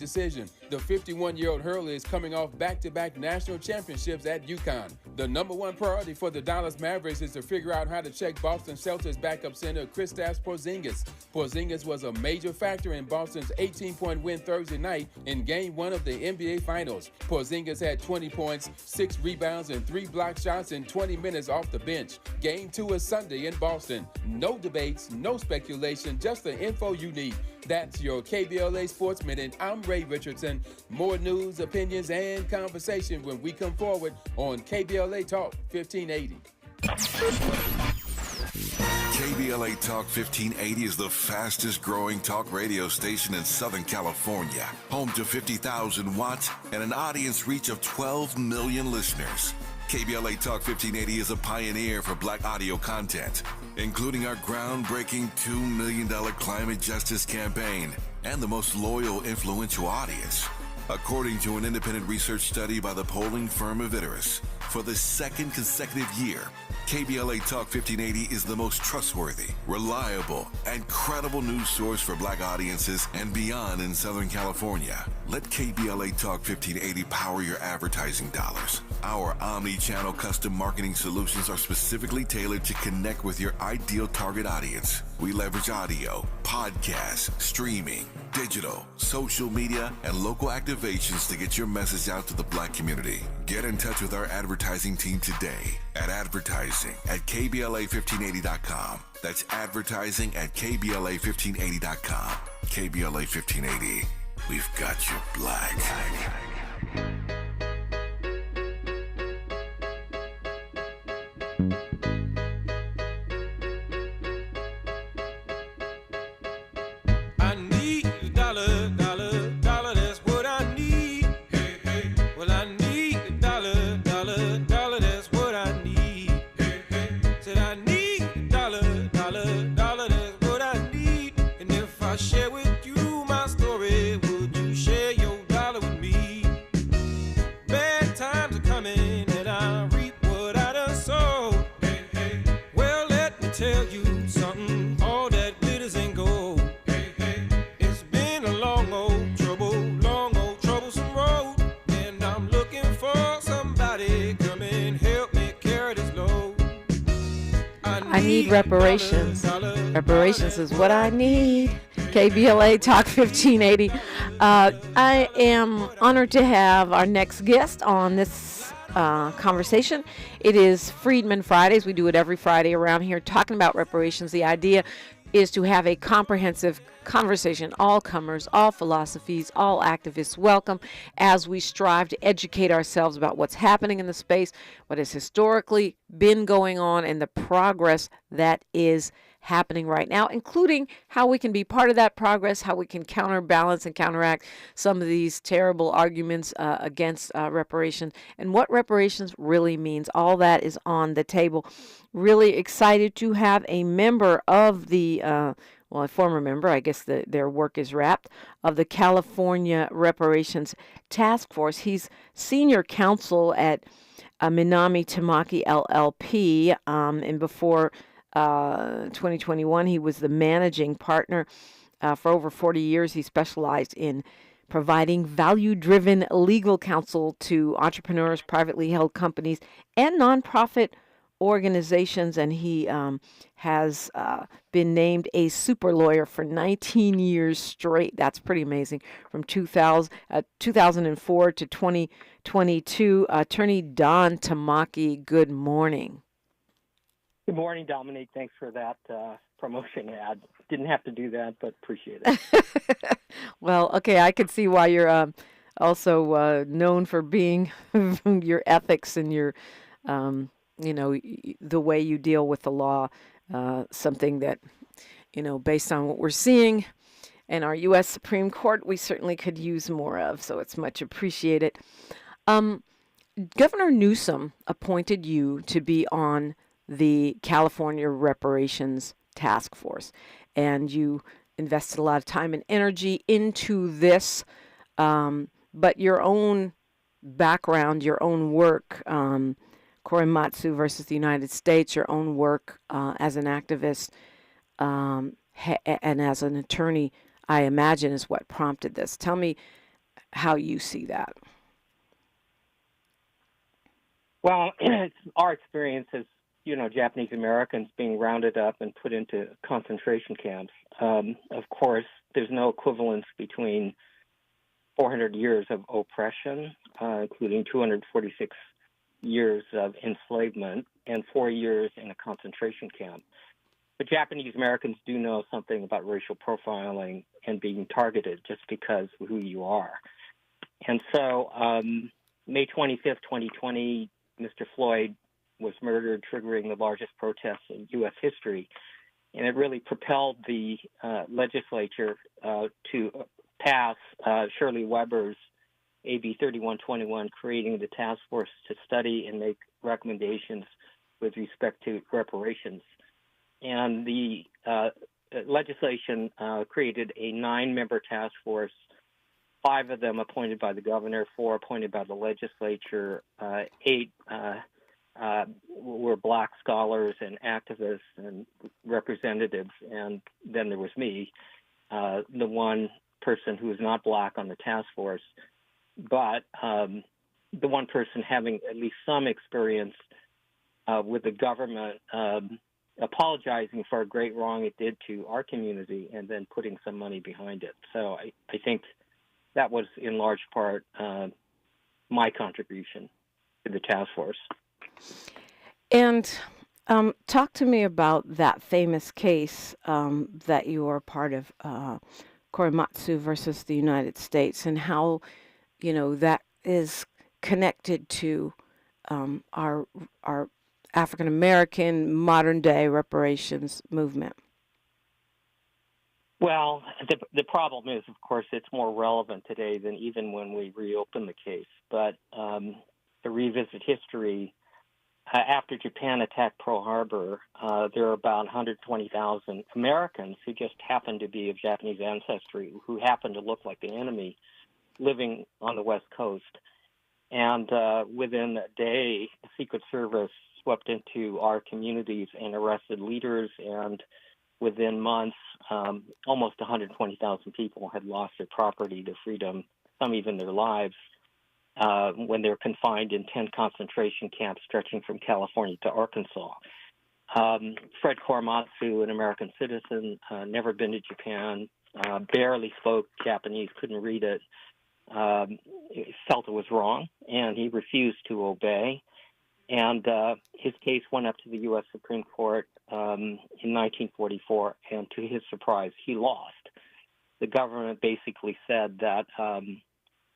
decision. The 51-year-old hurler is coming off back-to-back national championships at UConn. The number one priority for the Dallas Mavericks is to figure out how to check Boston Celtics backup center Kristaps Porzingis. Porzingis was a major factor in Boston's 18-point win Thursday night in Game 1 of the NBA Finals. Porzingis had 20 points, 6 rebounds, and 3 block shots in 20 minutes off the bench. Game 2 is Sunday in Boston. No debates, no speculation, just the info you need. That's your KBLA Sports Minute. I'm Ray Richardson. More news, opinions, and conversation when we come forward on KBLA Talk 1580. KBLA Talk 1580 is the fastest growing talk radio station in Southern California, home to 50,000 watts and an audience reach of 12 million listeners. KBLA Talk 1580 is a pioneer for Black audio content, including our groundbreaking $2 million climate justice campaign and the most loyal, influential audience. According to an independent research study by the polling firm Redress, for the second consecutive year, KBLA Talk 1580 is the most trustworthy, reliable, and credible news source for Black audiences and beyond in Southern California. Let KBLA Talk 1580 power your advertising dollars. Our omni-channel custom marketing solutions are specifically tailored to connect with your ideal target audience. We leverage audio, podcasts, streaming, digital, social media, and local activations to get your message out to the Black community. Get in touch with our advertising team today at advertising@KBLA1580.com. That's advertising@KBLA1580.com. KBLA 1580. We've got you Black. Reparations. Reparations is what I need. KBLA Talk 1580. I am honored to have our next guest on this conversation. It is Freedmen Fridays. We do it every Friday around here talking about reparations. The idea is to have a comprehensive conversation, all comers, all philosophies, all activists welcome, as we strive to educate ourselves about what's happening in the space, what has historically been going on, and the progress that is happening right now, including how we can be part of that progress, how we can counterbalance and counteract some of these terrible arguments against reparations, and what reparations really means. All that is on the table. Really excited to have a member of the a former member, I guess their work is wrapped, of the California Reparations Task Force. He's senior counsel at Dominique Tamaki, LLP, and before 2021, he was the managing partner. For over 40 years, he specialized in providing value-driven legal counsel to entrepreneurs, privately held companies, and nonprofit organizations, and he has been named a super lawyer for 19 years straight. That's pretty amazing. From 2004 to 2022. Attorney Don Tamaki, good morning. Good morning, Dominique. Thanks for that promotion ad. Didn't have to do that, but appreciate it. Well, okay, I could see why you're also known for being your ethics and your the way you deal with the law, something that, based on what we're seeing in our U.S. Supreme Court, we certainly could use more of, so it's much appreciated. Governor Newsom appointed you to be on the California Reparations Task Force, and you invested a lot of time and energy into this, but your own background, your own work, Korematsu versus the United States, your own work as an activist and as an attorney, I imagine, is what prompted this. Tell me how you see that. Well, it's our experience as, Japanese Americans being rounded up and put into concentration camps. Of course, there's no equivalence between 400 years of oppression, including 246 years of enslavement and 4 years in a concentration camp. But Japanese Americans do know something about racial profiling and being targeted just because of who you are. And so May 25th, 2020, Mr. Floyd was murdered, triggering the largest protests in U.S. history. And it really propelled the legislature to pass Shirley Weber's AB 3121, creating the task force to study and make recommendations with respect to reparations. And the legislation created a 9-member task force, 5 of them appointed by the governor, 4 appointed by the legislature, 8 were black scholars and activists and representatives, and then there was me, the one person who was not black on the task force, but the one person having at least some experience with the government apologizing for a great wrong it did to our community and then putting some money behind it. So I think that was in large part my contribution to the task force. And talk to me about that famous case that you were part of, Korematsu versus the United States, and how, that is connected to our African American modern day reparations movement. Well, the problem is, of course, it's more relevant today than even when we reopened the case. But to revisit history, after Japan attacked Pearl Harbor, there are about 120,000 Americans who just happened to be of Japanese ancestry, who happened to look like the enemy, living on the West Coast. And within a day, the Secret Service swept into our communities and arrested leaders. And within months, almost 120,000 people had lost their property, their freedom, some even their lives, when they were confined in 10 concentration camps stretching from California to Arkansas. Fred Korematsu, an American citizen, never been to Japan, barely spoke Japanese, couldn't read it, felt it was wrong, and he refused to obey. And his case went up to the U.S. Supreme Court in 1944, and to his surprise, he lost. The government basically said that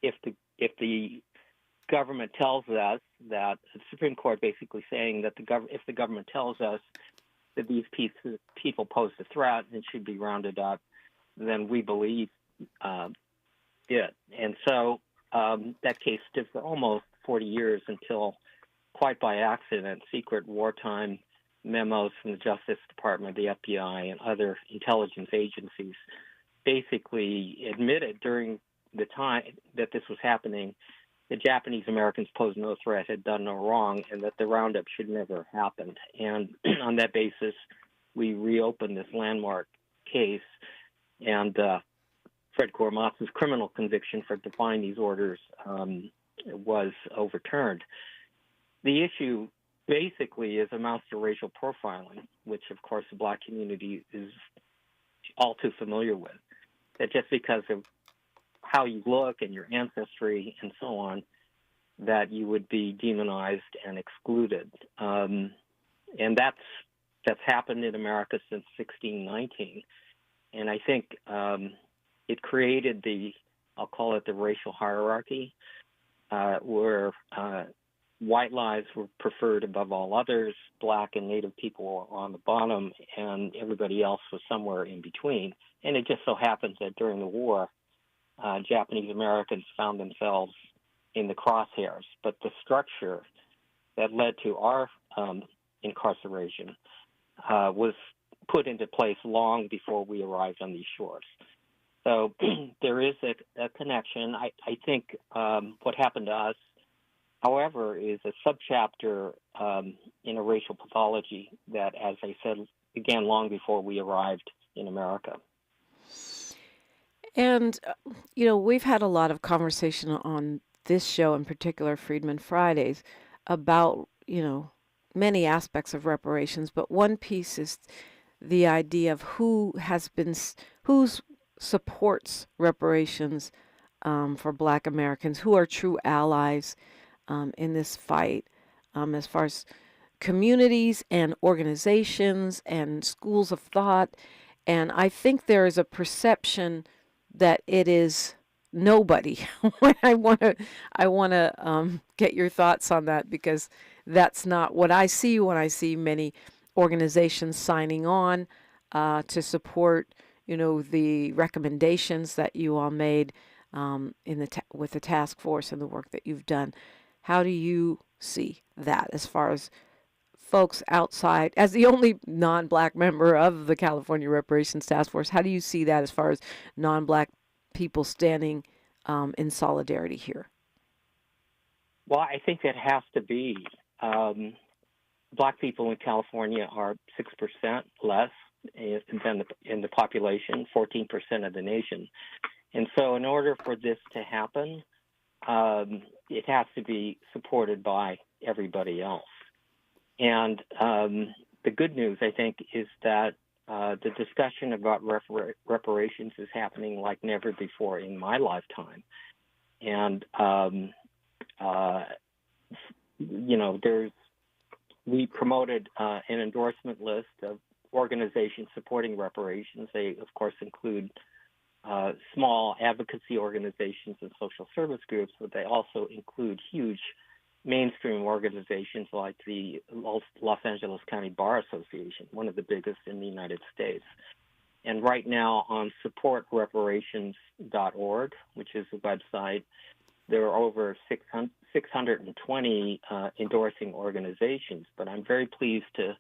if the government tells us that, the Supreme Court basically saying that if the government tells us that these people pose a threat and should be rounded up, then we believe it. And so that case stood for almost 40 years until, quite by accident, secret wartime memos from the Justice Department, the FBI, and other intelligence agencies basically admitted during the time that this was happening that Japanese Americans posed no threat, had done no wrong, and that the roundup should never have happened. And on that basis, we reopened this landmark case, and Fred Korematsu's criminal conviction for defying these orders was overturned. The issue basically amounts to racial profiling, which, of course, the black community is all too familiar with. That just because of how you look and your ancestry and so on, that you would be demonized and excluded. And that's happened in America since 1619. And I think it created I'll call it the racial hierarchy, where white lives were preferred above all others, black and Native people were on the bottom, and everybody else was somewhere in between. And it just so happens that during the war, Japanese Americans found themselves in the crosshairs. But the structure that led to our incarceration was put into place long before we arrived on these shores. So there is a connection. I think what happened to us, however, is a subchapter in a racial pathology that, as I said, began long before we arrived in America. And, we've had a lot of conversation on this show in particular, Freedmen Fridays, about, many aspects of reparations, but one piece is the idea of who supports reparations for Black Americans, who are true allies in this fight, as far as communities and organizations and schools of thought. And I think there is a perception that it is nobody. I want to get your thoughts on that, because that's not what I see when I see many organizations signing on to support, the recommendations that you all made with the task force and the work that you've done. How do you see that as far as folks outside, as the only non-Black member of the California Reparations Task Force, how do you see that as far as non-Black people standing in solidarity here? Well, I think it has to be. Black people in California are 6% less than in the population, 14% of the nation. And so in order for this to happen, it has to be supported by everybody else. And the good news, I think, is that the discussion about reparations is happening like never before in my lifetime. And, we promoted an endorsement list of organizations supporting reparations. They, of course, include small advocacy organizations and social service groups, but they also include huge mainstream organizations like the Los Angeles County Bar Association, one of the biggest in the United States. And right now on supportreparations.org, which is a website, there are over 620 endorsing organizations, but I'm very pleased to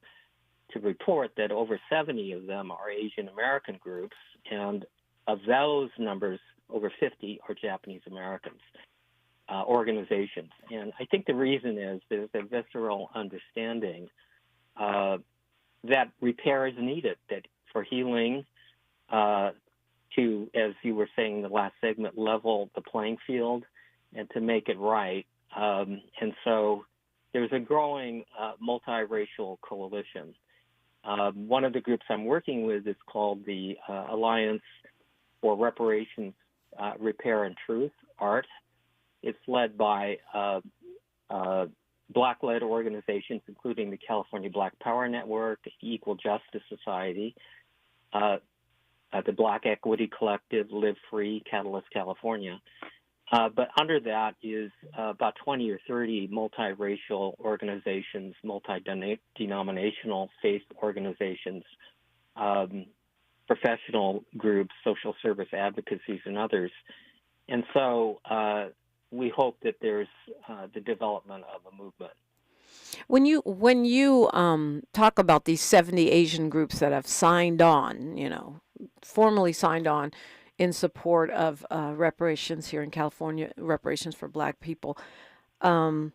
report that over 70 of them are Asian American groups, and of those numbers, over 50 are Japanese Americans organizations. And I think the reason is there's a visceral understanding that repair is needed, that for healing to, as you were saying in the last segment, level the playing field and to make it right. And so there's a growing multiracial coalition. One of the groups I'm working with is called the Alliance for Reparations, Repair and Truth, ART. It's led by Black-led organizations, including the California Black Power Network, the Equal Justice Society, the Black Equity Collective, Live Free, Catalyst California. But under that is about 20 or 30 multiracial organizations, multi-denominational faith organizations, professional groups, social service advocacies, and others. And so we hope that there's the development of a movement. When you talk about these 70 Asian groups that have signed on, formally signed on in support of reparations here in California, reparations for Black people, and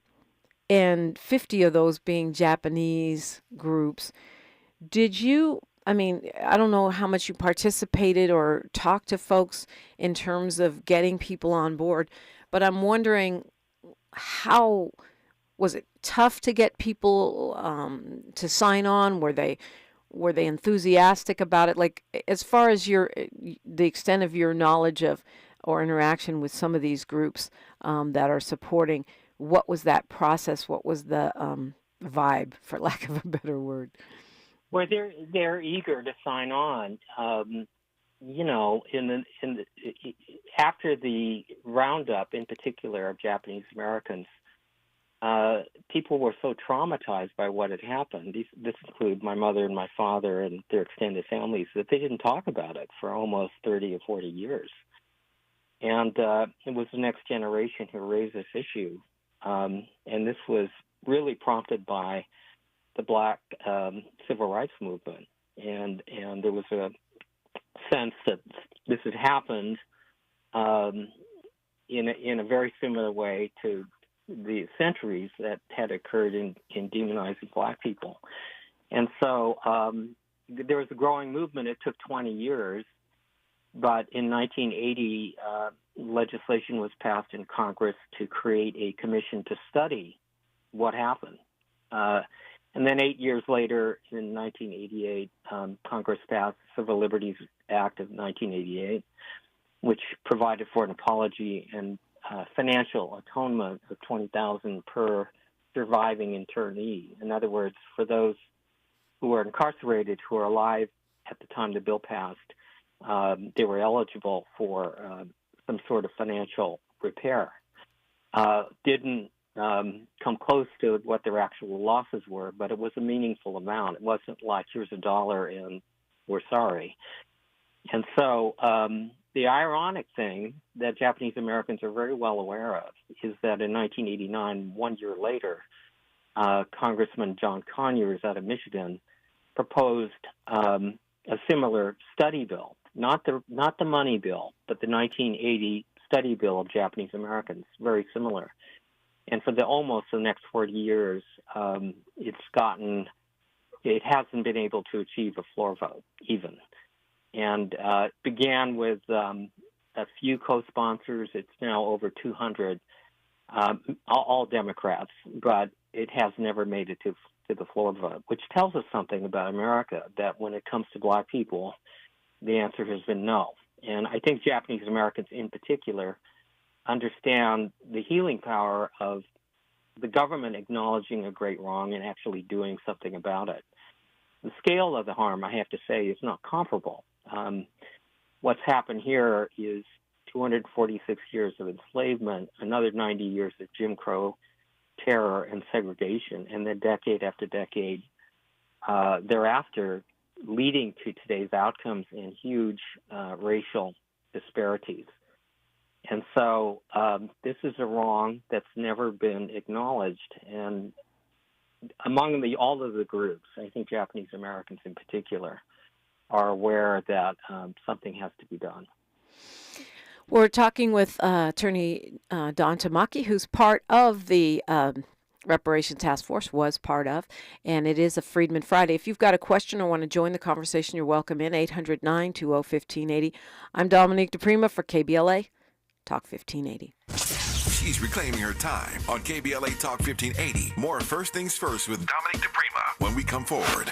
50 of those being Japanese groups, I don't know how much you participated or talked to folks in terms of getting people on board, but I'm wondering, how was it tough to get people to sign on? Were they enthusiastic about it? Like, as far as the extent of your knowledge of or interaction with some of these groups that are supporting, what was that process? What was the vibe, for lack of a better word? Well, they're eager to sign on. After the roundup, in particular of Japanese Americans, people were so traumatized by what had happened. This include my mother and my father and their extended families, that they didn't talk about it for almost 30 or 40 years. And it was the next generation who raised this issue. And this was really prompted by the Black civil rights movement. And there was a sense that this had happened in a very similar way to the centuries that had occurred in demonizing Black people. And so there was a growing movement. It took 20 years, But in 1980, legislation was passed in Congress to create a commission to study what happened. And then 8 years later, in 1988, Congress passed the Civil Liberties Act of 1988, which provided for an apology and financial atonement of $20,000 per surviving internee. In other words, for those who were incarcerated who are alive at the time the bill passed, they were eligible for some sort of financial repair. Didn't come close to what their actual losses were, but it was a meaningful amount. It wasn't like, here's $1 and we're sorry. And so the ironic thing that Japanese Americans are very well aware of is that in 1989, 1 year later, Congressman John Conyers out of Michigan proposed a similar study bill, not the money bill, but the 1980 study bill of Japanese Americans, very similar. And for almost the next 40 years, it hasn't been able to achieve a floor vote, even. And it began with a few co-sponsors. It's now over 200, all Democrats, but it has never made it to the floor vote, which tells us something about America, that when it comes to black people, the answer has been no. And I think Japanese Americans in particular understand the healing power of the government acknowledging a great wrong and actually doing something about it. The scale of the harm, I have to say, is not comparable. What's happened here is 246 years of enslavement, another 90 years of Jim Crow terror and segregation, and then decade after decade thereafter, leading to today's outcomes and huge racial disparities. And so this is a wrong that's never been acknowledged. And among all of the groups, I think Japanese Americans in particular are aware that something has to be done. We're talking with Attorney Don Tamaki, who's part of the Reparations Task Force, was part of, and it is a Freedmen Friday. If you've got a question or want to join the conversation, you're welcome in 800-920-1580. I'm Dominique DiPrima for KBLA Talk 1580. She's reclaiming her time on KBLA Talk 1580. More First Things First with Dominique DiPrima when we come forward.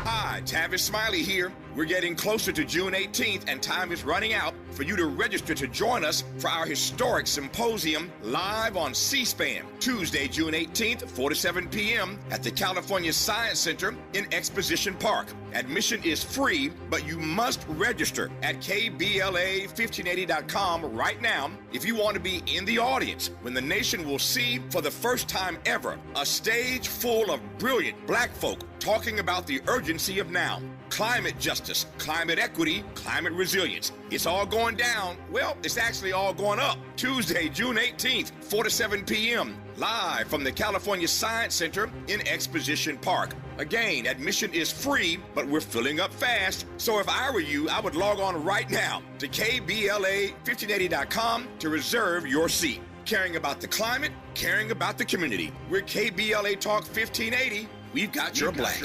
Hi, Tavis Smiley here. We're getting closer to June 18th, and time is running out for you to register to join us for our historic symposium live on C-SPAN, Tuesday, June 18th, 4 to 7 p.m. at the California Science Center in Exposition Park. Admission is free, but you must register at KBLA1580.com right now if you want to be in the audience when the nation will see for the first time ever a stage full of brilliant black folk talking about the urgency of now. Climate justice, climate equity, climate resilience. It's all going down. Well, it's actually all going up. Tuesday, June 18th, 4 to 7 p.m. live from the California Science Center in Exposition Park. Again, admission is free, but we're filling up fast. So if I were you, I would log on right now to KBLA1580.com to reserve your seat. Caring about the climate, caring about the community. We're KBLA Talk 1580. We've got your black.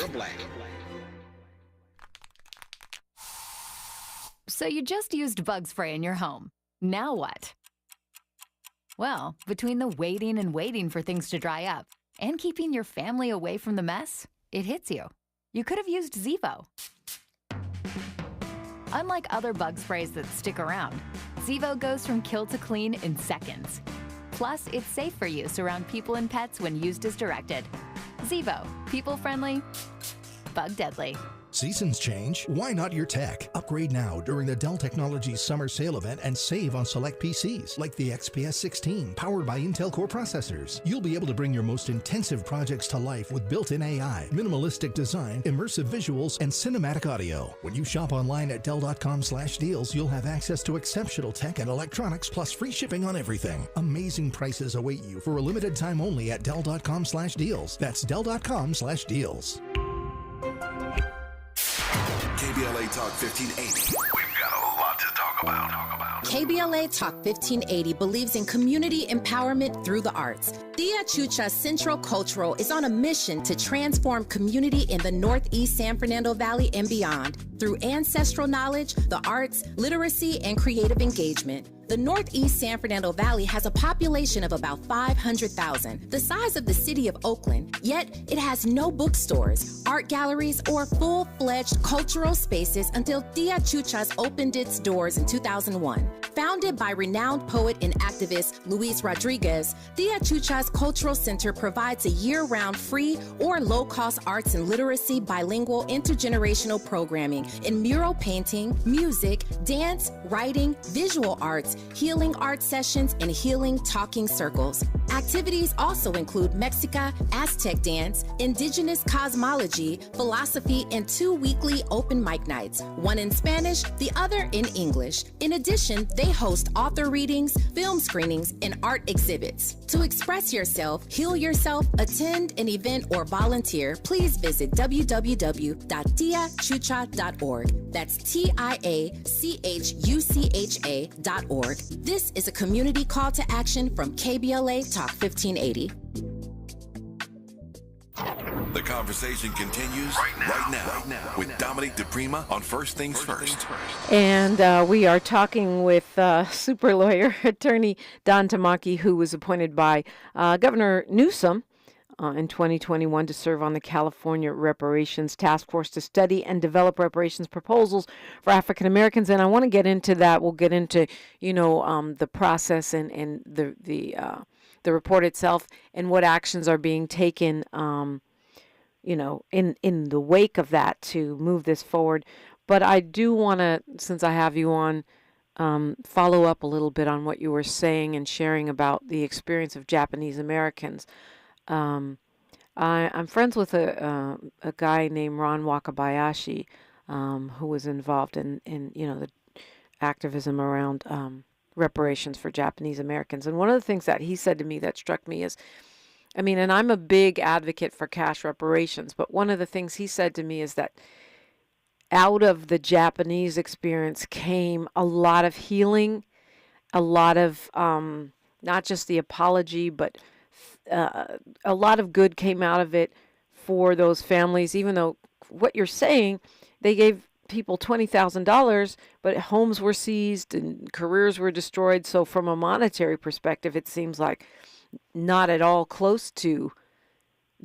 So you just used bug spray in your home. Now what? Well, between the waiting and waiting for things to dry up and keeping your family away from the mess, it hits you. You could have used Zevo. Unlike other bug sprays that stick around, Zevo goes from kill to clean in seconds. Plus, it's safe for use around people and pets when used as directed. Zevo, people-friendly, bug-deadly. Seasons change. Why not your tech? Upgrade now during the Dell Technologies Summer Sale event and save on select PCs like the XPS 16 powered by Intel Core processors. You'll be able to bring your most intensive projects to life with built-in AI, minimalistic design, immersive visuals, and cinematic audio. When you shop online at Dell.com/deals, you'll have access to exceptional tech and electronics plus free shipping on everything. Amazing prices await you for a limited time only at Dell.com/deals. That's Dell.com/deals. KBLA Talk 1580. We've got a lot to talk about. KBLA Talk 1580 believes in community empowerment through the arts. Tia Chucha Central Cultural is on a mission to transform community in the Northeast San Fernando Valley and beyond through ancestral knowledge, the arts, literacy, and creative engagement. The Northeast San Fernando Valley has a population of about 500,000, the size of the city of Oakland, yet it has no bookstores, art galleries, or full-fledged cultural spaces until Tia Chucha's opened its doors in 2001. Founded by renowned poet and activist Luis Rodriguez, Tia Chucha's Cultural Center provides a year-round free or low-cost arts and literacy bilingual intergenerational programming in mural painting, music, dance, writing, visual arts, healing art sessions, and healing talking circles. Activities also include Mexica, Aztec dance, indigenous cosmology, philosophy, and 2 weekly open mic nights, one in Spanish, the other in English. In addition, they host author readings, film screenings, and art exhibits. To express yourself, heal yourself, attend an event, or volunteer, please visit www.tiachucha.org. That's TIACHUCHA.org. This is a community call to action from KBLA Talk 1580. The conversation continues right now with Dominique DiPrima on First Things First. And we are talking with super lawyer, Attorney Don Tamaki, who was appointed by Governor Newsom in 2021 to serve on the California Reparations Task Force to study and develop reparations proposals for African Americans. And I want to get into that. We'll get into, the process and the report itself and what actions are being taken, in the wake of that to move this forward. But I do want to, since I have you on, follow up a little bit on what you were saying and sharing about the experience of Japanese Americans. I'm friends with a guy named Ron Wakabayashi, who was involved in the activism around reparations for Japanese Americans. And one of the things that he said to me that struck me is, and I'm a big advocate for cash reparations, but one of the things he said to me is that out of the Japanese experience came a lot of healing, a lot of not just the apology, but a lot of good came out of it for those families, even though what you're saying, they gave people $20,000, but homes were seized and careers were destroyed. So from a monetary perspective, it seems like not at all close to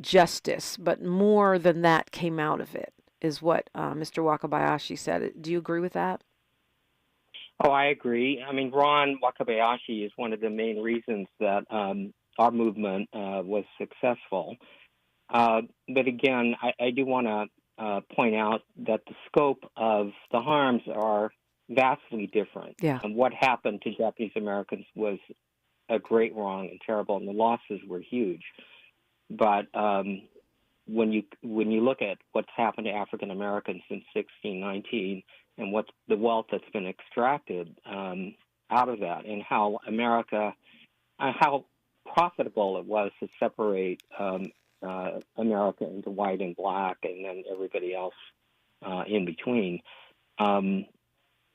justice, but more than that came out of it, is what Mr. Wakabayashi said. Do you agree with that? Oh, I agree. Ron Wakabayashi is one of the main reasons that our movement was successful. But again, I do want to point out that the scope of the harms are vastly different. Yeah. And what happened to Japanese Americans was a great wrong and terrible, and the losses were huge. But when you look at what's happened to African Americans since 1619 and what's the wealth that's been extracted out of that, and how how profitable it was to separate America into white and black, and then everybody else in between.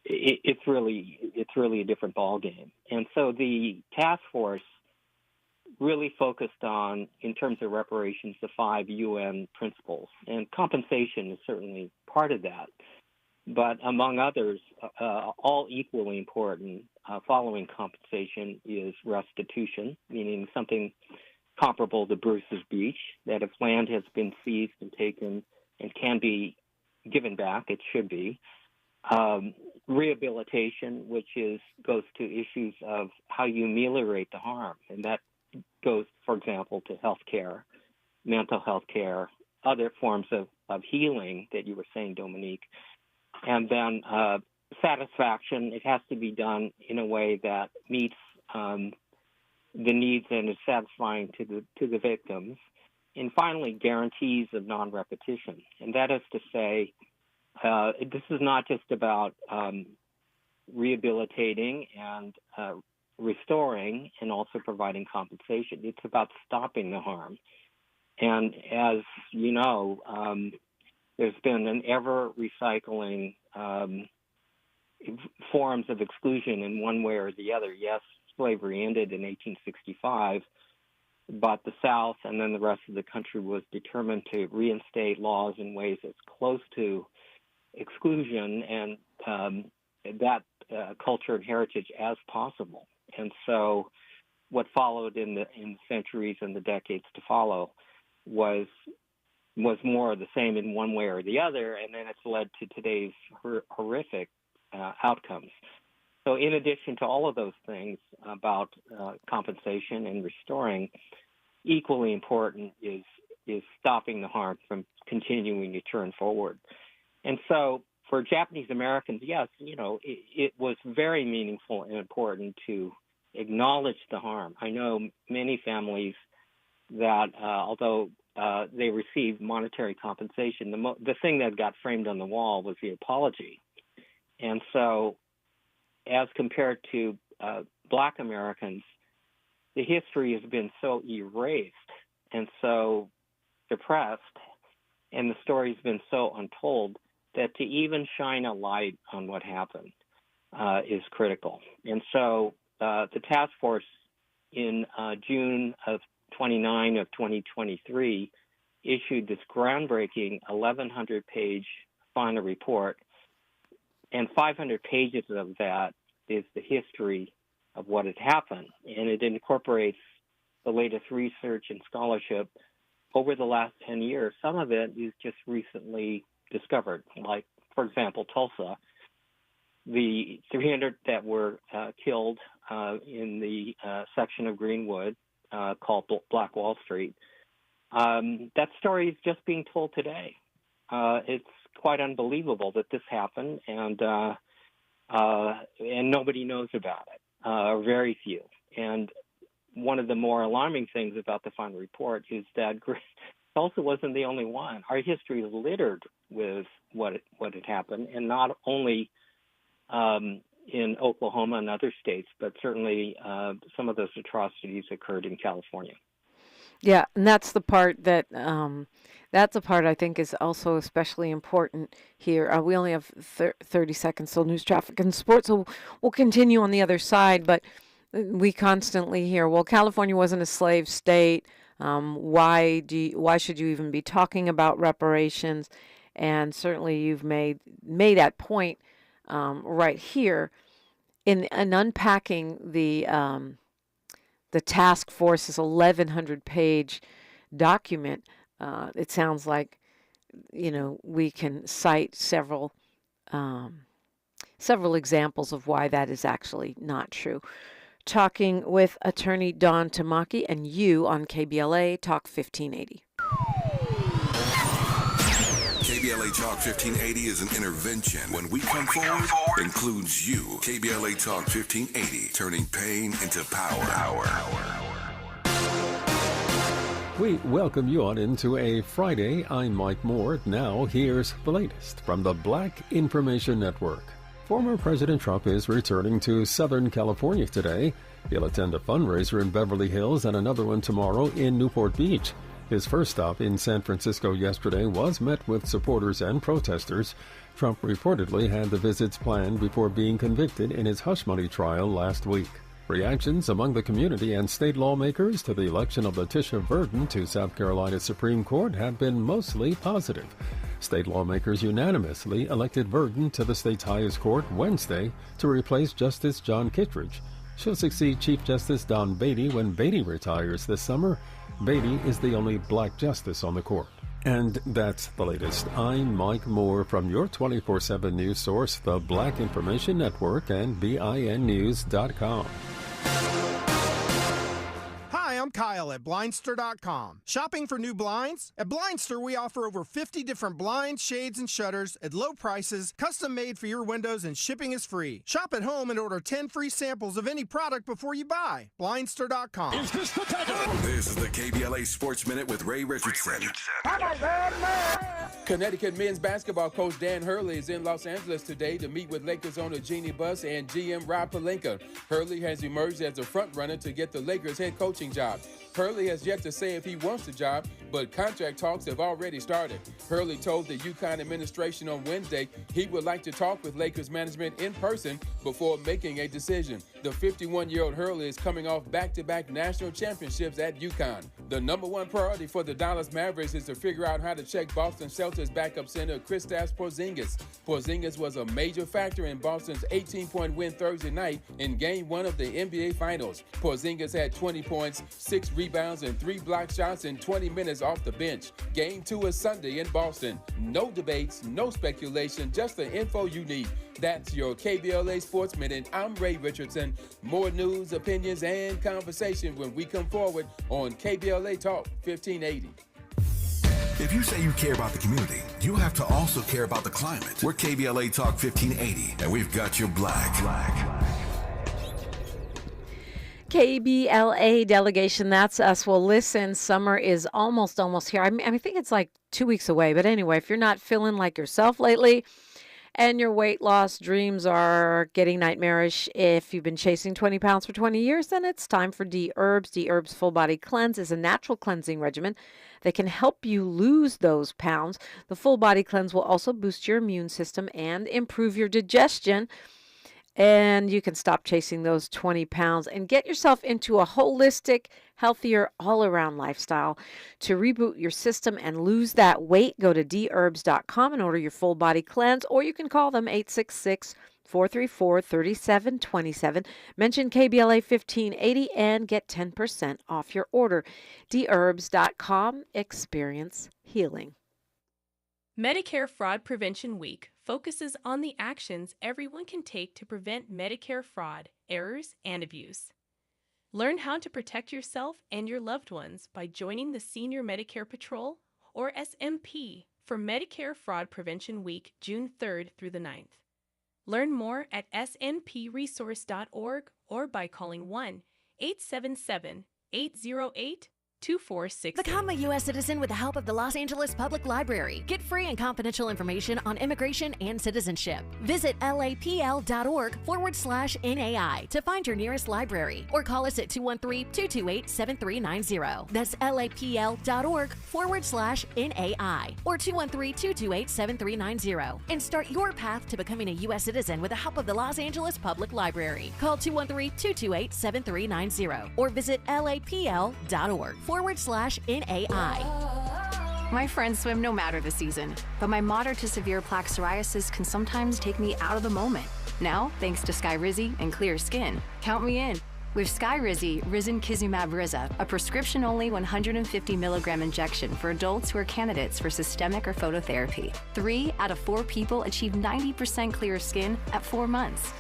It's really a different ballgame. And so the task force really focused on, in terms of reparations, the 5 UN principles, and compensation is certainly part of that. But among others, all equally important, following compensation is restitution, meaning something comparable to Bruce's Beach, that if land has been seized and taken and can be given back, it should be. Rehabilitation, which goes to issues of how you ameliorate the harm, and that goes, for example, to health care, mental health care, other forms of healing that you were saying, Dominique. And then satisfaction, it has to be done in a way that meets the needs and is satisfying to the victims. And finally, guarantees of non-repetition. And that is to say, this is not just about rehabilitating and restoring and also providing compensation. It's about stopping the harm. And as you know, there's been an ever-recycling forms of exclusion in one way or the other. Yes, slavery ended in 1865, But the South and then the rest of the country was determined to reinstate laws in ways that's close to exclusion and that culture and heritage as possible. And so what followed in the centuries and the decades to follow was more of the same in one way or the other, and then it's led to today's horrific outcomes. So in addition to all of those things about compensation and restoring, equally important is stopping the harm from continuing to turn forward. And so for Japanese Americans, yes, it was very meaningful and important to acknowledge the harm. I know many families that although they received monetary compensation, the thing that got framed on the wall was the apology. And so as compared to Black Americans, the history has been so erased and so suppressed, and the story's been so untold that to even shine a light on what happened is critical. And so the task force in June of 2023 issued this groundbreaking 1,100-page final report, and 500 pages of that is the history of what had happened, and it incorporates the latest research and scholarship over the last 10 years. Some of it is just recently discovered, like, for example, Tulsa. The 300 that were killed in the section of Greenwood called Black Wall Street, that story is just being told today. It's quite unbelievable that this happened, and nobody knows about it, or very few. And one of the more alarming things about the final report is that Tulsa wasn't the only one. Our history is littered with what had happened, and not only in Oklahoma and other states, but certainly some of those atrocities occurred in California. Yeah, and that's the part that I think is also especially important here. We only have 30 seconds till news, traffic, and sports, so we'll continue on the other side. But we constantly hear, well, California wasn't a slave state. Why should you even be talking about reparations? And certainly you've made that point right here in unpacking the task force's 1,100-page document. It sounds like we can cite several examples of why that is actually not true. Talking with Attorney Don Tamaki and you on KBLA Talk 1580. KBLA Talk 1580 is an intervention. When we come forward, includes you. KBLA Talk 1580, turning pain into power. We welcome you on into a Friday. I'm Mike Moore. Now, here's the latest from the Black Information Network. Former President Trump is returning to Southern California today. He'll attend a fundraiser in Beverly Hills and another one tomorrow in Newport Beach. His first stop in San Francisco yesterday was met with supporters and protesters. Trump reportedly had the visits planned before being convicted in his hush money trial last week. Reactions among the community and state lawmakers to the election of Letitia Verdon to South Carolina's Supreme Court have been mostly positive. State lawmakers unanimously elected Verdon to the state's highest court Wednesday to replace Justice John Kittredge. She'll succeed Chief Justice Don Beatty when Beatty retires this summer. Beatty is the only black justice on the court. And that's the latest. I'm Mike Moore from your 24/7 news source, the Black Information Network and BINnews.com. Hi, I'm Kyle at Blindster.com. Shopping for new blinds? At Blindster, we offer over 50 different blinds, shades, and shutters at low prices, custom made for your windows, and shipping is free. Shop at home and order 10 free samples of any product before you buy. Blindster.com. This is the KBLA Sports Minute with Ray Richardson. Connecticut men's basketball coach Dan Hurley is in Los Angeles today to meet with Lakers owner Jeannie Buss and GM Rob Pelinka. Hurley has emerged as a front runner to get the Lakers head coaching job. Hurley has yet to say if he wants the job, but contract talks have already started. Hurley told the UConn administration on Wednesday he would like to talk with Lakers management in person before making a decision. The 51-year-old Hurley is coming off back-to-back national championships at UConn. The number one priority for the Dallas Mavericks is to figure out how to check Boston Celtics backup center Kristaps Porzingis. Porzingis was a major factor in Boston's 18-point win Thursday night in Game 1 of the NBA Finals. Porzingis had 20 points, 6 rebounds, and 3 block shots in 20 minutes off the bench. Game 2 is Sunday in Boston. No debates, no speculation, just the info you need. That's your KBLA Sports Minute. I'm Ray Richardson. More news, opinions, and conversation when we come forward on KBLA Talk 1580. If you say you care about the community, you have to also care about the climate. We're KBLA Talk 1580, and we've got your black. KBLA delegation, that's us. Well, listen, summer is almost here. I think it's like 2 weeks away. But anyway, if you're not feeling like yourself lately and your weight loss dreams are getting nightmarish, if you've been chasing 20 pounds for 20 years, then it's time for D-Herbs. D-Herbs Full Body Cleanse is a natural cleansing regimen that can help you lose those pounds. The Full Body Cleanse will also boost your immune system and improve your digestion. And you can stop chasing those 20 pounds and get yourself into a holistic, healthier, all-around lifestyle. To reboot your system and lose that weight, go to dherbs.com and order your full body cleanse, or you can call them 866-434-3727. Mention KBLA 1580 and get 10% off your order. dherbs.com. Experience healing. Medicare Fraud Prevention Week focuses on the actions everyone can take to prevent Medicare fraud, errors, and abuse. Learn how to protect yourself and your loved ones by joining the Senior Medicare Patrol, or SMP, for Medicare Fraud Prevention Week, June 3rd through the 9th. Learn more at snpresource.org or by calling 1-877-808-2460. Become a U.S. citizen with the help of the Los Angeles Public Library. Get free and confidential information on immigration and citizenship. Visit lapl.org/NAI to find your nearest library, or call us at 213-228-7390. That's lapl.org/NAI or 213-228-7390 and start your path to becoming a U.S. citizen with the help of the Los Angeles Public Library. Call 213-228-7390 or visit lapl.org/NAI. My friends swim no matter the season, but my moderate to severe plaque psoriasis can sometimes take me out of the moment. Now, thanks to Skyrizi and clear skin, count me in. With Skyrizi Risankizumab Riza, a prescription-only 150 milligram injection for adults who are candidates for systemic or phototherapy. 3 out of 4 people achieve 90% clear skin at 4 months.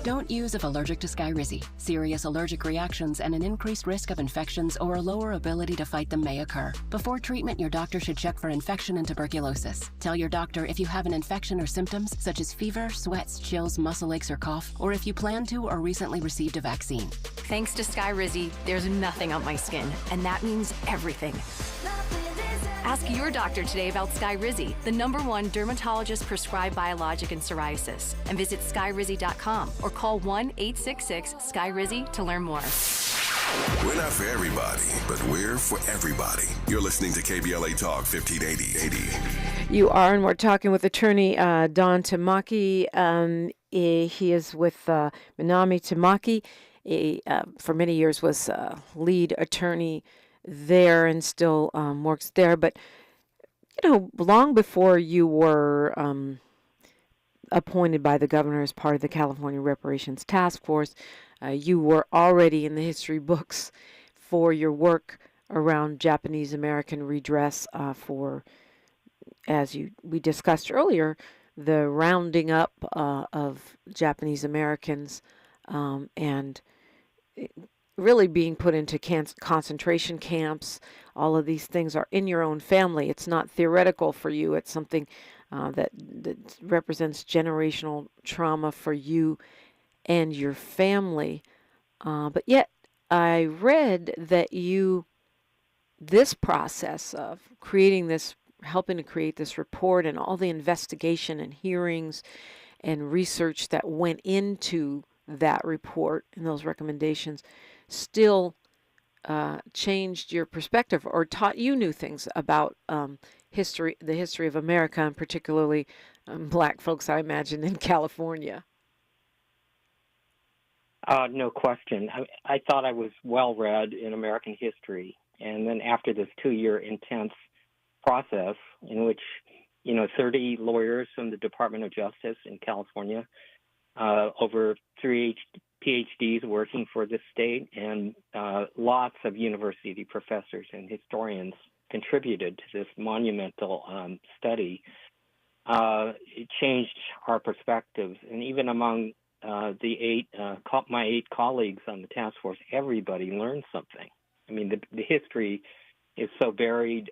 Don't use if allergic to Skyrizi. Serious allergic reactions and an increased risk of infections or a lower ability to fight them may occur. Before treatment, your doctor should check for infection and tuberculosis. Tell your doctor if you have an infection or symptoms such as fever, sweats, chills, muscle aches, or cough, or if you plan to or recently received a vaccine. Thanks to Skyrizi, there's nothing on my skin, and that means everything. Ask your doctor today about Skyrizi, the #1 dermatologist-prescribed biologic in psoriasis, and visit skyrizi.com or call 1-866-SKYRIZI to learn more. We're not for everybody, but we're for everybody. You're listening to KBLA Talk 1580. You are, and we're talking with Attorney Don Tamaki. He is with Minami Tamaki. He, for many years, was lead attorney there and still works there. But, you know, long before you were appointed by the governor as part of the California Reparations Task Force, you were already in the history books for your work around Japanese American redress for, as we discussed earlier, the rounding up of Japanese Americans and really being put into concentration camps. All of these things are in your own family. It's not theoretical for you. It's something that represents generational trauma for you and your family. But yet, I read that this process of helping to create this report and all the investigation and hearings and research that went into that report and those recommendations, still changed your perspective or taught you new things about history, the history of America, and particularly black folks, I imagine, in California? No question. I thought I was well-read in American history. And then after this 2-year intense process in which, 30 lawyers from the Department of Justice in California, over 3 PhDs working for the state, and lots of university professors and historians contributed to this monumental study, it changed our perspectives. And even among my 8 colleagues on the task force, everybody learned something. I mean, the history is so buried.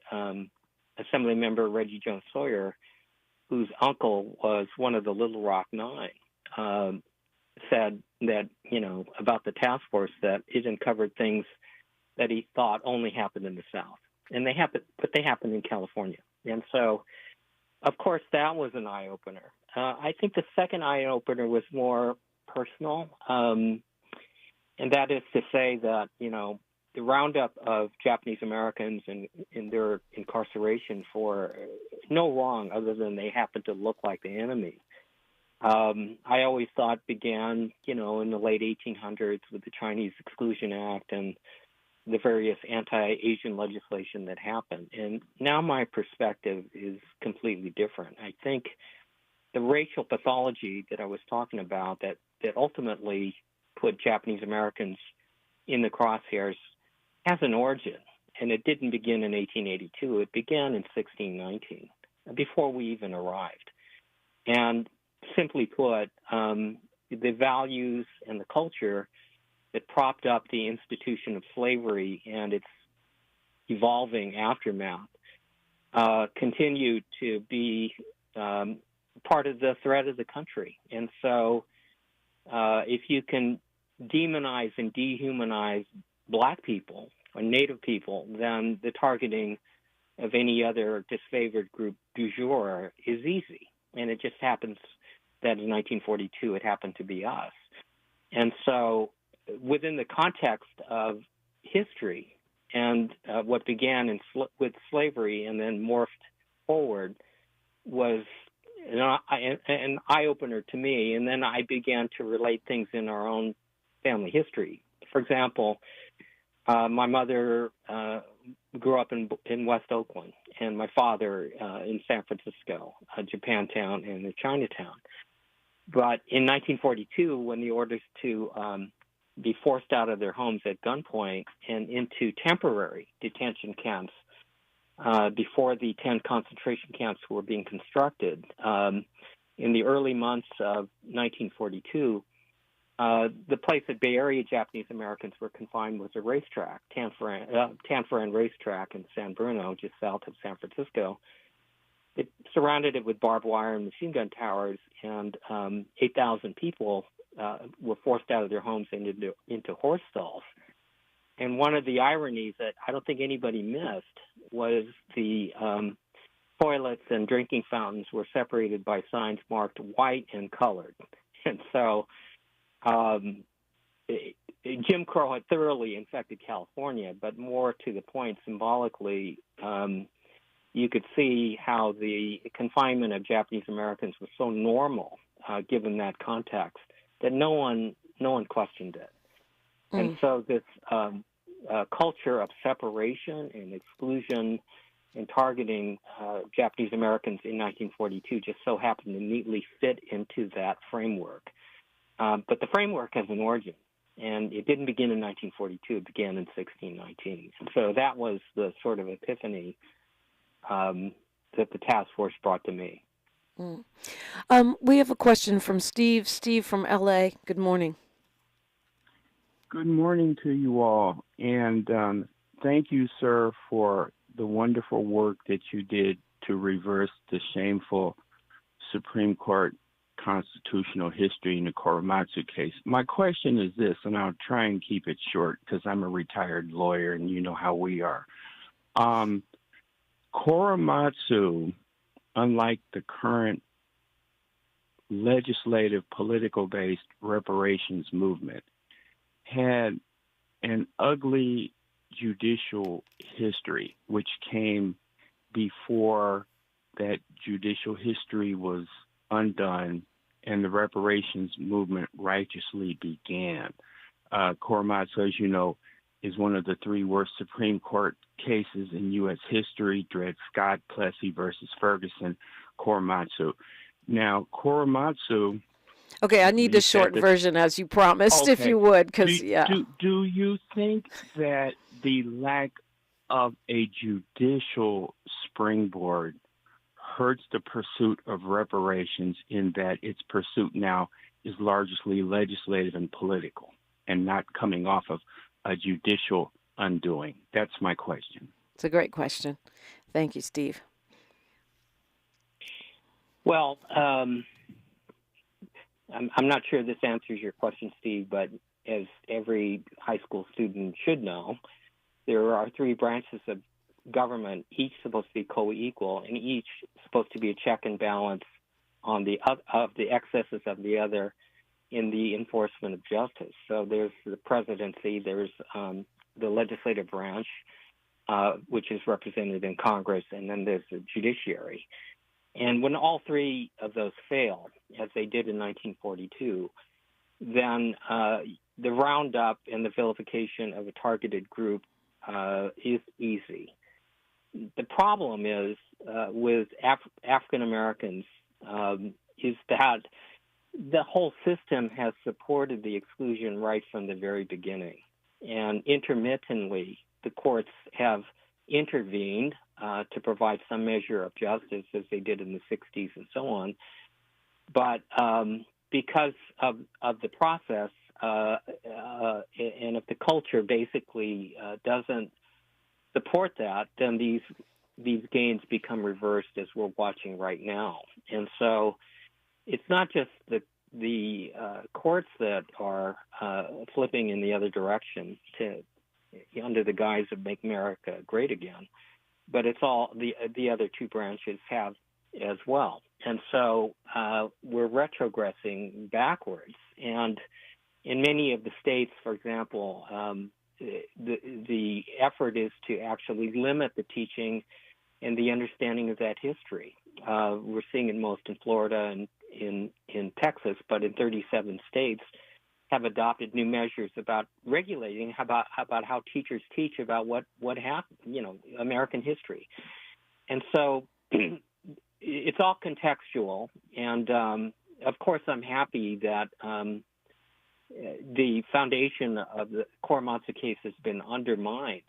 Assemblymember Reggie Jones Sawyer, whose uncle was one of the Little Rock Nine, said that, about the task force, that it uncovered things that he thought only happened in the South. And they happened in California. And so, of course, that was an eye-opener. I think the second eye-opener was more personal, and that is to say that, the roundup of Japanese Americans and in their incarceration for no wrong other than they happen to look like the enemy, I always thought began, in the late 1800s with the Chinese Exclusion Act and the various anti-Asian legislation that happened. And now my perspective is completely different. I think the racial pathology that I was talking about that ultimately put Japanese Americans in the crosshairs has an origin, and it didn't begin in 1882. It began in 1619, before we even arrived. And simply put, the values and the culture that propped up the institution of slavery and its evolving aftermath continued to be part of the threat of the country. And so if you can demonize and dehumanize Black people or Native people, then the targeting of any other disfavored group du jour is easy. And it just happens that in 1942 it happened to be us. And so within the context of history and what began with slavery and then morphed forward was an eye-opener to me. And then I began to relate things in our own family history. For example, my mother grew up in West Oakland, and my father in San Francisco, Japantown, and Chinatown. But in 1942, when the orders to be forced out of their homes at gunpoint and into temporary detention camps before the 10 concentration camps were being constructed, in the early months of 1942, the place that Bay Area Japanese Americans were confined was a racetrack, Tanforan Racetrack in San Bruno, just south of San Francisco. It surrounded it with barbed wire and machine gun towers, and 8,000 people were forced out of their homes and into horse stalls. And one of the ironies that I don't think anybody missed was the toilets and drinking fountains were separated by signs marked white and colored. And so Jim Crow had thoroughly infected California, but more to the point, symbolically, you could see how the confinement of Japanese Americans was so normal, given that context, that no one questioned it. And so this culture of separation and exclusion and targeting Japanese Americans in 1942 just so happened to neatly fit into that framework. But the framework has an origin, and it didn't begin in 1942. It began in 1619. And so that was the sort of epiphany that the task force brought to me. We have a question from Steve. Steve from LA. Good morning. Good morning to you all, and thank you, sir, for the wonderful work that you did to reverse the shameful Supreme Court constitutional history in the Korematsu case. My question is this, and I'll try and keep it short because I'm a retired lawyer and you know how we are. Korematsu, unlike the current legislative, political-based reparations movement, had an ugly judicial history, which came before that judicial history was undone and the reparations movement righteously began. Korematsu, as you know, is one of the three worst Supreme Court cases in U.S. history: Dred Scott, Plessy versus Ferguson, Korematsu. Now, Korematsu. Okay, I need the short version, as you promised, if you would, because Do you think that the lack of a judicial springboard hurts the pursuit of reparations, in that its pursuit now is largely legislative and political and not coming off of a judicial undoing? That's my question. It's a great question. Thank you, Steve. Well, I'm not sure this answers your question, Steve, but as every high school student should know, there are three branches of government, each supposed to be co-equal, and each supposed to be a check and balance on the excesses of the other in the enforcement of justice. So there's the presidency, there's the legislative branch, which is represented in Congress, and then there's the judiciary. And when all three of those fail, as they did in 1942, then the roundup and the vilification of a targeted group is easy. The problem is with African Americans is that the whole system has supported the exclusion right from the very beginning. And intermittently, the courts have intervened to provide some measure of justice, as they did in the 60s and so on. But because of the process and if the culture basically doesn't support that, then these gains become reversed, as we're watching right now. And so it's not just the courts that are flipping in the other direction under the guise of Make America Great Again, but it's all the other two branches have as well. And so we're retrogressing backwards. And in many of the states, for example, the effort is to actually limit the teaching and the understanding of that history. We're seeing it most in Florida and in Texas, but in 37 states have adopted new measures about regulating about how teachers teach about what happened, American history. And so it's all contextual. And of course, I'm happy that the foundation of the Korematsu case has been undermined.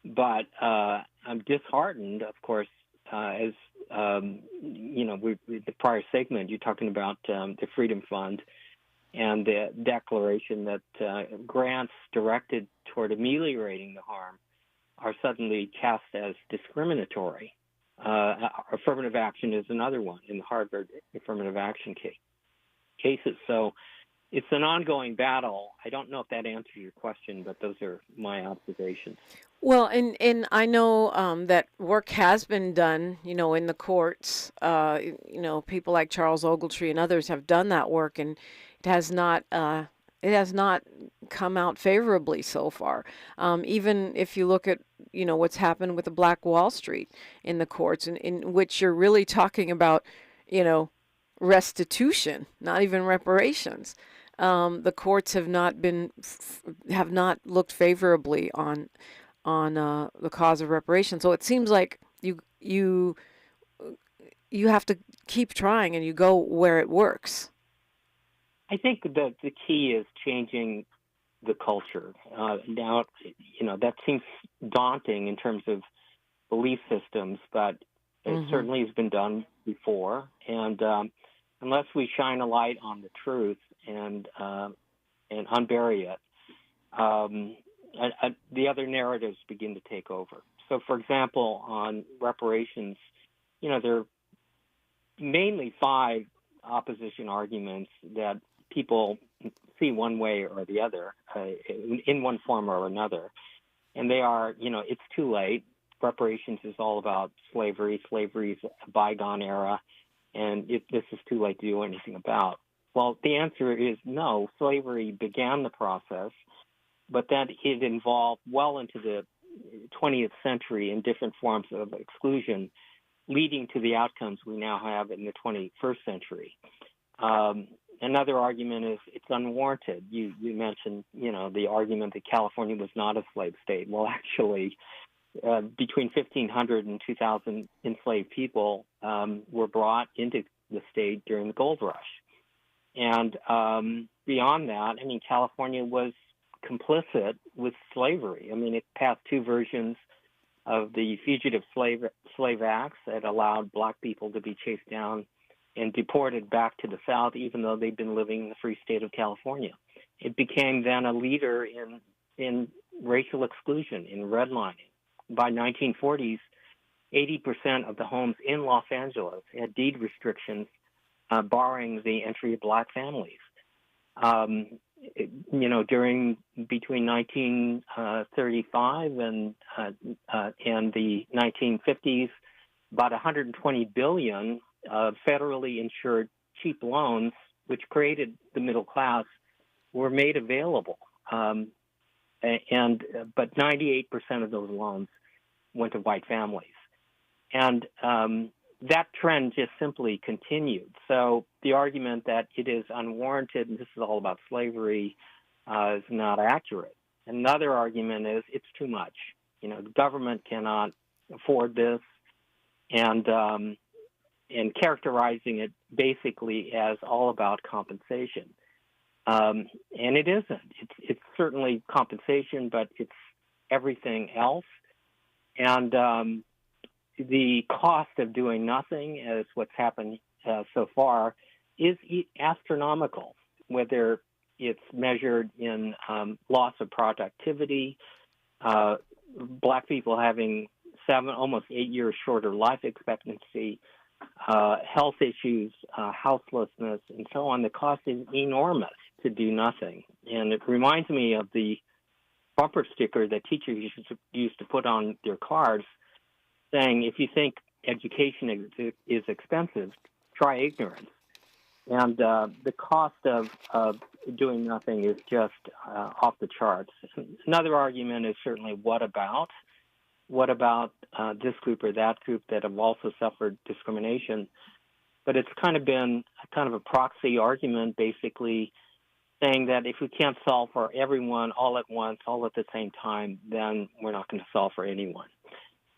But I'm disheartened, of course, as the prior segment, you're talking about the Freedom Fund and the declaration that grants directed toward ameliorating the harm are suddenly cast as discriminatory. Affirmative action is another one in the Harvard affirmative action cases. So it's an ongoing battle. I don't know if that answers your question, but those are my observations. Well, and I know that work has been done, in the courts. People like Charles Ogletree and others have done that work, and it has not come out favorably so far. Even if you look at what's happened with the Black Wall Street in the courts, in which you're really talking about restitution, not even reparations. The courts have not looked favorably on the cause of reparations. So it seems like you have to keep trying, and you go where it works. I think that the key is changing the culture. Now, that seems daunting in terms of belief systems, but it certainly has been done before. And unless we shine a light on the truth and unbury it, the other narratives begin to take over. So, for example, on reparations, there are mainly 5 opposition arguments that people see one way or the other, in one form or another. And they are, it's too late. Reparations is all about slavery. Slavery is a bygone era, and this is too late to do anything about. Well, the answer is no. Slavery began the process. but then it evolved well into the 20th century in different forms of exclusion, leading to the outcomes we now have in the 21st century. Another argument is it's unwarranted. You mentioned, the argument that California was not a slave state. Well, actually, between 1,500 and 2,000 enslaved people were brought into the state during the gold rush. And beyond that, California was complicit with slavery. It passed two versions of the Fugitive Slave Acts that allowed black people to be chased down and deported back to the South, even though they'd been living in the free state of California. It became then a leader in racial exclusion, in redlining. By 1940s, 80% of the homes in Los Angeles had deed restrictions barring the entry of black families. Between 1935 and the 1950s, about $120 billion of federally insured cheap loans, which created the middle class, were made available. But 98% of those loans went to white families. And that trend just simply continued. So the argument that it is unwarranted and this is all about slavery is not accurate. Another argument is it's too much. The government cannot afford this, and characterizing it basically as all about compensation. And it isn't. It's certainly compensation, but it's everything else. And the cost of doing nothing, as what's happened so far, is astronomical, whether it's measured in loss of productivity, black people having 7, almost 8 years shorter life expectancy, health issues, houselessness, and so on. The cost is enormous to do nothing. And it reminds me of the bumper sticker that teachers used to put on their cars saying, if you think education is expensive, try ignorance. And the cost of doing nothing is just off the charts. Another argument is certainly what about this group or that group that have also suffered discrimination? But it's kind of been a proxy argument, basically saying that if we can't solve for everyone all at once, all at the same time, then we're not going to solve for anyone.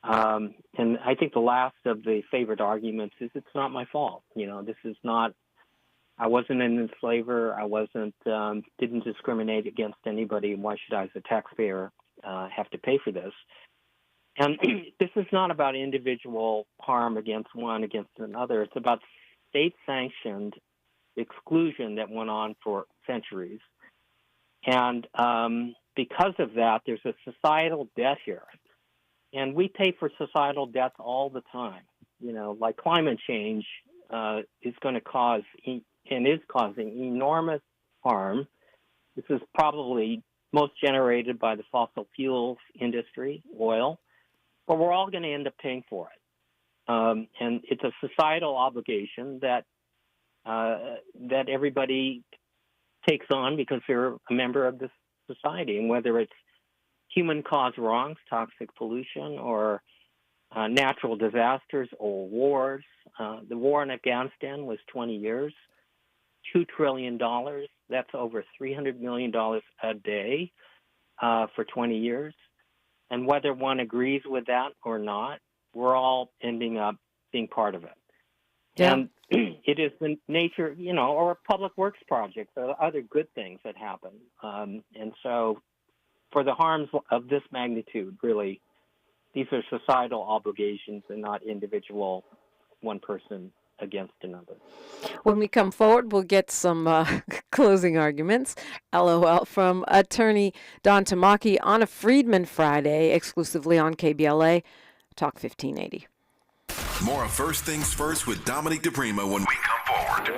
And I think the last of the favorite arguments is it's not my fault. This is not, I wasn't an enslaver. I didn't discriminate against anybody. Why should I, as a taxpayer, have to pay for this? And this is not about individual harm against one, against another. It's about state-sanctioned exclusion that went on for centuries. And because of that, there's a societal debt here. And we pay for societal debts all the time. Like climate change is going to cause and is causing enormous harm. This is probably most generated by the fossil fuels industry, oil, but we're all going to end up paying for it. And it's a societal obligation that everybody takes on because they're a member of this society, and whether it's human-caused wrongs, toxic pollution, or natural disasters or wars. The war in Afghanistan was 20 years, $2 trillion. That's over $300 million a day for 20 years. And whether one agrees with that or not, we're all ending up being part of it. Yeah. And it is the nature, or public works projects or other good things that happen. And so for the harms of this magnitude, really, these are societal obligations and not individual, one person against another. When we come forward, we'll get some closing arguments, LOL, from Attorney Don Tamaki on a Freedmen Friday, exclusively on KBLA, Talk 1580. More of First Things First with Dominique DiPrima when we come forward.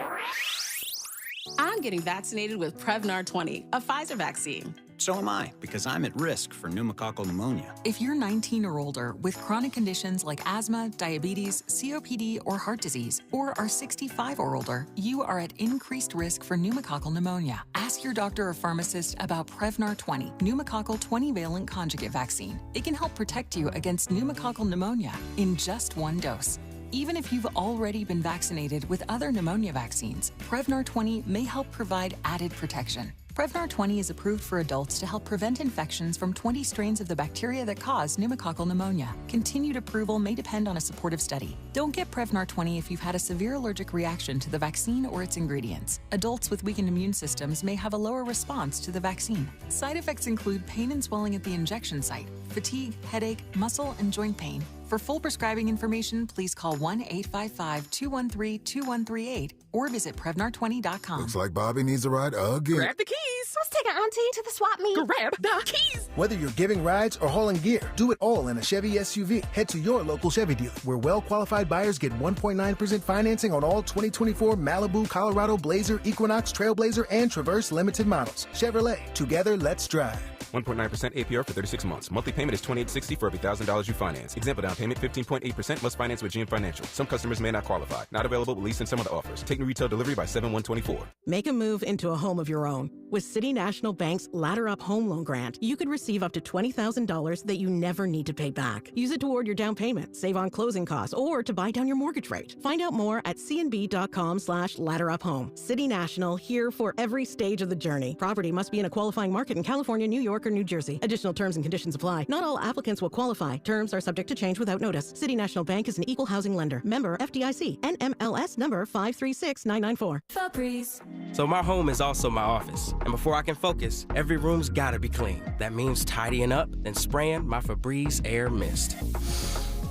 I'm getting vaccinated with Prevnar 20, a Pfizer vaccine. So am I, because I'm at risk for pneumococcal pneumonia. If you're 19 or older with chronic conditions like asthma, diabetes, COPD, or heart disease, or are 65 or older, you are at increased risk for pneumococcal pneumonia. Ask your doctor or pharmacist about Prevnar 20, pneumococcal 20-valent conjugate vaccine. It can help protect you against pneumococcal pneumonia in just one dose. Even if you've already been vaccinated with other pneumonia vaccines, Prevnar 20 may help provide added protection. Prevnar 20 is approved for adults to help prevent infections from 20 strains of the bacteria that cause pneumococcal pneumonia. Continued approval may depend on a supportive study. Don't get Prevnar 20 if you've had a severe allergic reaction to the vaccine or its ingredients. Adults with weakened immune systems may have a lower response to the vaccine. Side effects include pain and swelling at the injection site, fatigue, headache, muscle, and joint pain. For full prescribing information, please call 1-855-213-2138 or visit Prevnar20.com. Looks like Bobby needs a ride again. Grab the keys. Let's take our auntie to the swap meet. Grab the keys. Whether you're giving rides or hauling gear, do it all in a Chevy SUV. Head to your local Chevy dealer, where well-qualified buyers get 1.9% financing on all 2024 Malibu, Colorado, Blazer, Equinox, Trailblazer, and Traverse limited models. Chevrolet, together, let's drive. 1.9% APR for 36 months. Monthly payment is $2,860 for every $1,000 you finance. Example down payment 15.8% must finance with GM Financial. Some customers may not qualify. Not available with lease and some other offers. Take new retail delivery by 7/1/24. Make a move into a home of your own. With City National Bank's Ladder Up Home Loan Grant, you could receive up to $20,000 that you never need to pay back. Use it toward your down payment, save on closing costs, or to buy down your mortgage rate. Find out more at cnb.com/ladderuphome. City National, here for every stage of the journey. Property must be in a qualifying market in California, New York, or New Jersey. Additional terms and conditions apply. Not all applicants will qualify. Terms are subject to change without notice. City National Bank is an equal housing lender. Member FDIC. NMLS number 536994. Febreze. So my home is also my office. And before I can focus, every room's gotta be clean. That means tidying up, then spraying my Febreze Air Mist.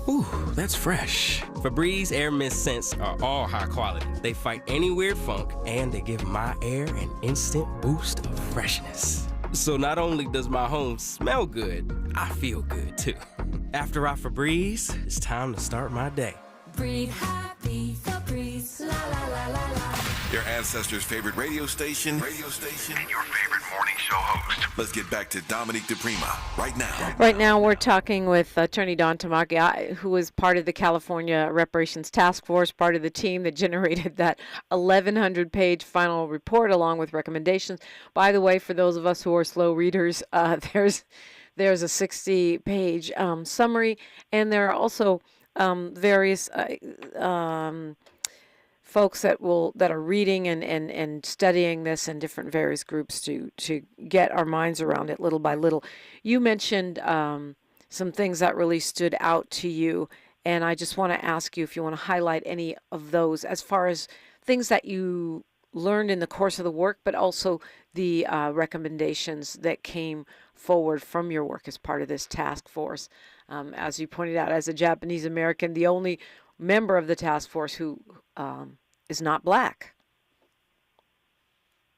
Ooh, that's fresh. Febreze Air Mist scents are all high quality. They fight any weird funk, and they give my air an instant boost of freshness. So not only does my home smell good, I feel good too. After I Febreze, it's time to start my day. Breathe happy, Febreze. La la la la la. Your ancestors' favorite radio station, and your favorite morning show host. Let's get back to Dominique DiPrima right now. Right now, we're talking with Attorney Don Tamaki, who is part of the California Reparations Task Force, part of the team that generated that 1,100-page final report along with recommendations. By the way, for those of us who are slow readers, there's a 60-page summary, and there are also various folks that are reading and studying this in different various groups to get our minds around it little by little. You mentioned some things that really stood out to you, and I just want to ask you if you want to highlight any of those as far as things that you learned in the course of the work, but also the recommendations that came forward from your work as part of this task force. As you pointed out, as a Japanese American, the only member of the task force who is not black.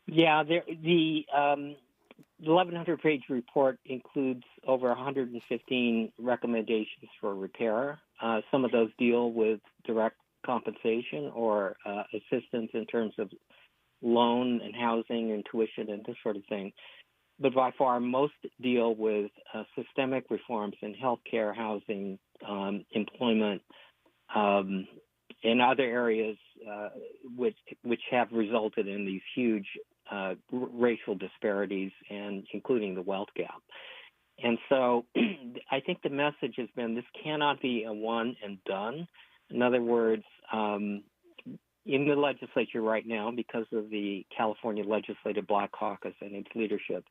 Yeah, the 1,100-page report includes over 115 recommendations for repair. Some of those deal with direct compensation or assistance in terms of loan and housing and tuition and this sort of thing. But by far, most deal with systemic reforms in healthcare, housing, employment, and other areas which have resulted in these huge racial disparities, and including the wealth gap. And so I think the message has been this cannot be a one and done. In other words, in the legislature right now, because of the California Legislative Black Caucus and its leadership,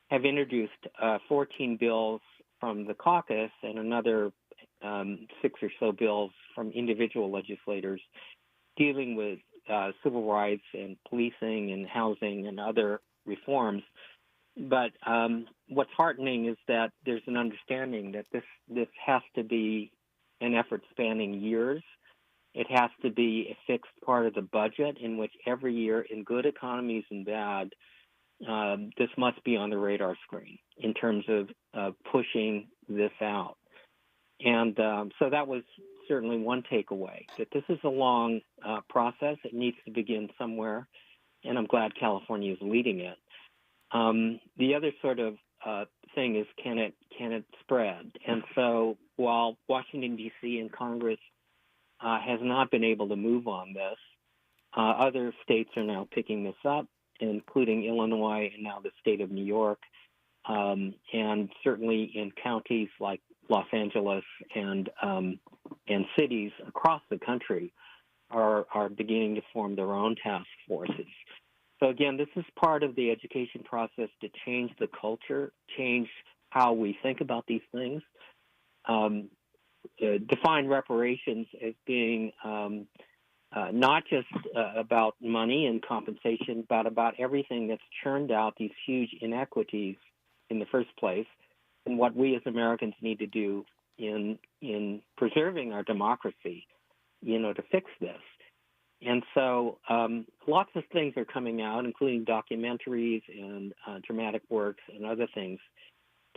have introduced 14 bills from the caucus and another 6 or so bills from individual legislators dealing with civil rights and policing and housing and other reforms. But what's heartening is that there's an understanding that this has to be an effort spanning years. It has to be a fixed part of the budget in which every year, in good economies and bad, this must be on the radar screen in terms of pushing this out. And so that was certainly one takeaway, that this is a long process. It needs to begin somewhere, and I'm glad California is leading it. The other sort of thing is, can it spread? And so while Washington, D.C. and Congress has not been able to move on this, other states are now picking this up, including Illinois and now the state of New York, and certainly in counties like Los Angeles and cities across the country are beginning to form their own task forces. So again, this is part of the education process to change the culture, change how we think about these things. Define reparations as being not just about money and compensation, but about everything that's churned out these huge inequities in the first place, and what we as Americans need to do in preserving our democracy, to fix this. And so lots of things are coming out, including documentaries and dramatic works and other things,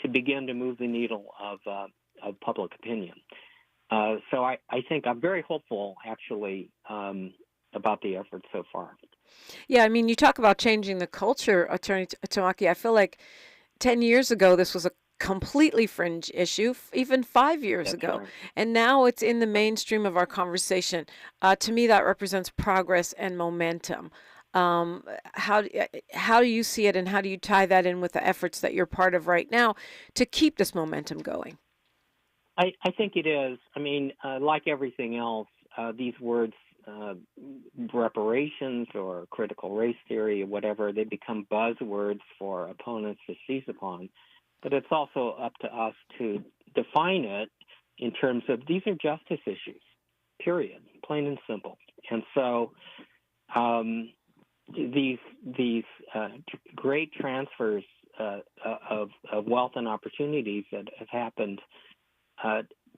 to begin to move the needle of public opinion. So I think I'm very hopeful, actually, about the effort so far. Yeah, I mean, you talk about changing the culture, Attorney Tamaki. I feel like 10 years ago, this was a completely fringe issue, even 5 years ago. Right. And now it's in the mainstream of our conversation. To me, that represents progress and momentum. How do you see it, and how do you tie that in with the efforts that you're part of right now to keep this momentum going? I think it is. I mean, like everything else, these words, reparations or critical race theory or whatever, they become buzzwords for opponents to seize upon. But it's also up to us to define it in terms of these are justice issues, period, plain and simple. And so these great transfers of wealth and opportunities that have happened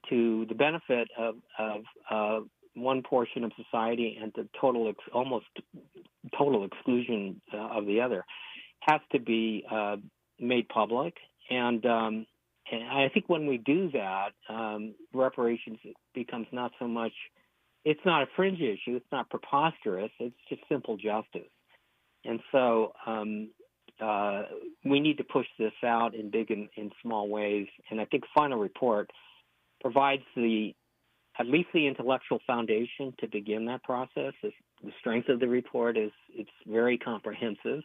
to the benefit of one portion of society and the almost total exclusion of the other has to be made public. And I think when we do that, reparations becomes not so much, it's not a fringe issue, it's not preposterous, it's just simple justice. And so we need to push this out in big and in small ways. And I think final report provides at least the intellectual foundation to begin that process. The strength of the report is it's very comprehensive.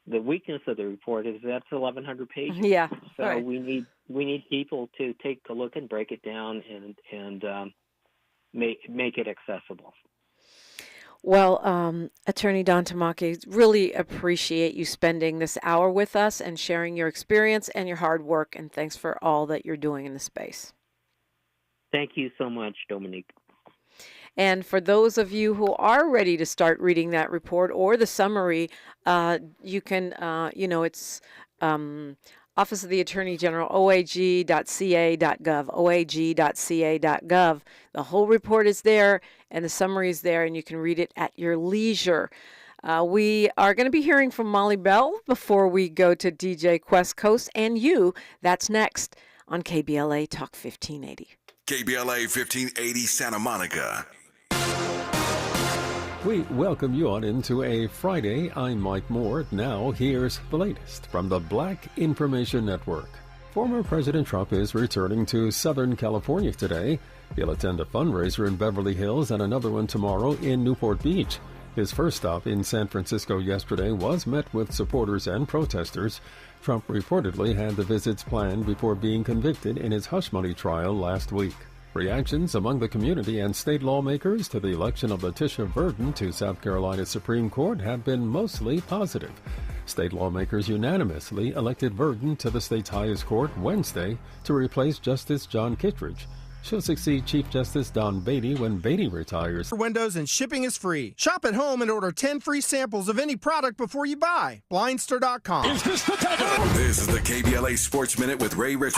The weakness of the report is that's 1,100 pages. Yeah. So right. we need people to take a look and break it down and make it accessible. Well, Attorney Don Tamaki, really appreciate you spending this hour with us and sharing your experience and your hard work, and thanks for all that you're doing in the space. Thank you so much, Dominique. And for those of you who are ready to start reading that report or the summary, you can, it's Office of the Attorney General, oag.ca.gov, oag.ca.gov. The whole report is there, and the summary is there, and you can read it at your leisure. We are going to be hearing from Molly Bell before we go to DJ Quest Coast and you. That's next on KBLA Talk 1580. KBLA 1580 Santa Monica. We welcome you on into a Friday. I'm Mike Moore. Now here's the latest from the Black Information Network. Former President Trump is returning to Southern California today. He'll attend a fundraiser in Beverly Hills and another one tomorrow in Newport Beach. His first stop in San Francisco yesterday was met with supporters and protesters. Trump reportedly had the visits planned before being convicted in his hush money trial last week. Reactions among the community and state lawmakers to the election of Letitia Verdon to South Carolina's Supreme Court have been mostly positive. State lawmakers unanimously elected Verdon to the state's highest court Wednesday to replace Justice John Kittredge. She'll succeed Chief Justice Don Beatty when Beatty retires. Windows and shipping is free. Shop at home and order 10 free samples of any product before you buy. Blindster.com. This is the KBLA Sports Minute with Ray Richards.